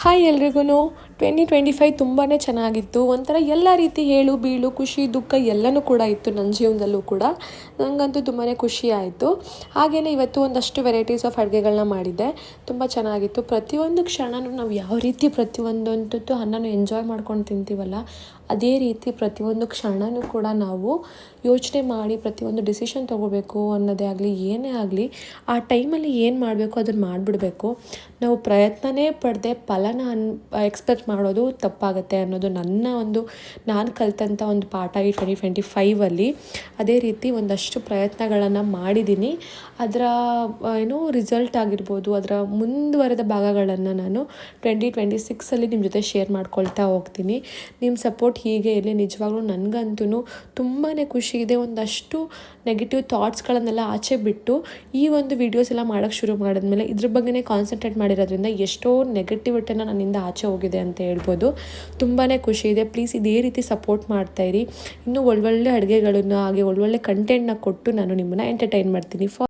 Hi ಎಲ್ರಿಗೂ 2025 ತುಂಬಾ ಚೆನ್ನಾಗಿತ್ತು. ಒಂಥರ ಎಲ್ಲ ರೀತಿ ಏಳು ಬೀಳು ಖುಷಿ ದುಃಖ ಎಲ್ಲನೂ ಕೂಡ ಇತ್ತು ನನ್ನ ಜೀವನದಲ್ಲೂ ಕೂಡ. ನನಗಂತೂ ತುಂಬಾ ಖುಷಿ ಆಯಿತು. ಹಾಗೆಯೇ ಇವತ್ತು ಒಂದಷ್ಟು ವೆರೈಟೀಸ್ ಆಫ್ ಅಡುಗೆಗಳನ್ನ ಮಾಡಿದ್ದೆ. ತುಂಬ ಚೆನ್ನಾಗಿತ್ತು. ಪ್ರತಿಯೊಂದು ಕ್ಷಣನೂ ನಾವು ಯಾವ ರೀತಿ ಪ್ರತಿಯೊಂದಂತೂ ಅನ್ನನ ಎಂಜಾಯ್ ಮಾಡ್ಕೊಂಡು ತಿಂತೀವಲ್ಲ, ಅದೇ ರೀತಿ ಪ್ರತಿಯೊಂದು ಕ್ಷಣನೂ ಕೂಡ ನಾವು ಯೋಚನೆ ಮಾಡಿ ಪ್ರತಿಯೊಂದು ಡಿಸಿಷನ್ ತೊಗೋಬೇಕು ಅನ್ನೋದೇ ಆಗಲಿ, ಏನೇ ಆಗಲಿ ಆ ಟೈಮಲ್ಲಿ ಏನು ಮಾಡಬೇಕು ಅದನ್ನು ಮಾಡಿಬಿಡಬೇಕು. ನಾವು ಪ್ರಯತ್ನನೇ ಪಡದೆ ಫಲನ ಎಕ್ಸ್ಪೆಕ್ಟ್ ಮಾಡೋದು ತಪ್ಪಾಗುತ್ತೆ ಅನ್ನೋದು ನಾನು ಕಲಿತಂಥ ಒಂದು ಪಾಠ ಈ 2025ಅಲ್ಲಿ. ಅದೇ ರೀತಿ ಒಂದಷ್ಟು ಪ್ರಯತ್ನಗಳನ್ನು ಮಾಡಿದ್ದೀನಿ. ಅದರ ರಿಸಲ್ಟ್ ಆಗಿರ್ಬೋದು, ಅದರ ಮುಂದುವರೆದ ಭಾಗಗಳನ್ನು ನಾನು 2026ಅಲ್ಲಿ ನಿಮ್ಮ ಜೊತೆ ಶೇರ್ ಮಾಡ್ಕೊಳ್ತಾ ಹೋಗ್ತೀನಿ. ನಿಮ್ಮ ಸಪೋರ್ಟ್ ಹೀಗೆ ಇರಲಿ. ನಿಜವಾಗ್ಲೂ ನನಗಂತೂ ತುಂಬಾ ಖುಷಿ ಇದೆ. ಒಂದಷ್ಟು ನೆಗೆಟಿವ್ ಥಾಟ್ಸ್ಗಳನ್ನೆಲ್ಲ ಆಚೆ ಬಿಟ್ಟು ಈ ಒಂದು ವೀಡಿಯೋಸ್ ಎಲ್ಲ ಮಾಡೋಕ್ಕೆ ಶುರು ಮಾಡಿದ್ಮೇಲೆ ಇದ್ರ ಬಗ್ಗೆನೇ ಕಾನ್ಸಂಟ್ರೇಟ್ ಮಾಡಿರೋದ್ರಿಂದ ಎಷ್ಟೋ ನೆಗೆಟಿವಿಟಿನ ನನ್ನಿಂದ ಆಚೆ ಹೋಗಿದೆ ಅಂತ ಹೇಳ್ಬೋದು. ತುಂಬಾ ಖುಷಿ ಇದೆ. ಪ್ಲೀಸ್ ಇದೇ ರೀತಿ ಸಪೋರ್ಟ್ ಮಾಡ್ತಾಯಿರಿ. ಇನ್ನೂ ಒಳ್ಳೊಳ್ಳೆ ಅಡುಗೆಗಳನ್ನು ಹಾಗೆ ಒಳ್ಳೊಳ್ಳೆ ಕಂಟೆಂಟ್ನ ಕೊಟ್ಟು ನಾನು ನಿಮ್ಮನ್ನು ಎಂಟರ್ಟೈನ್ ಮಾಡ್ತೀನಿ.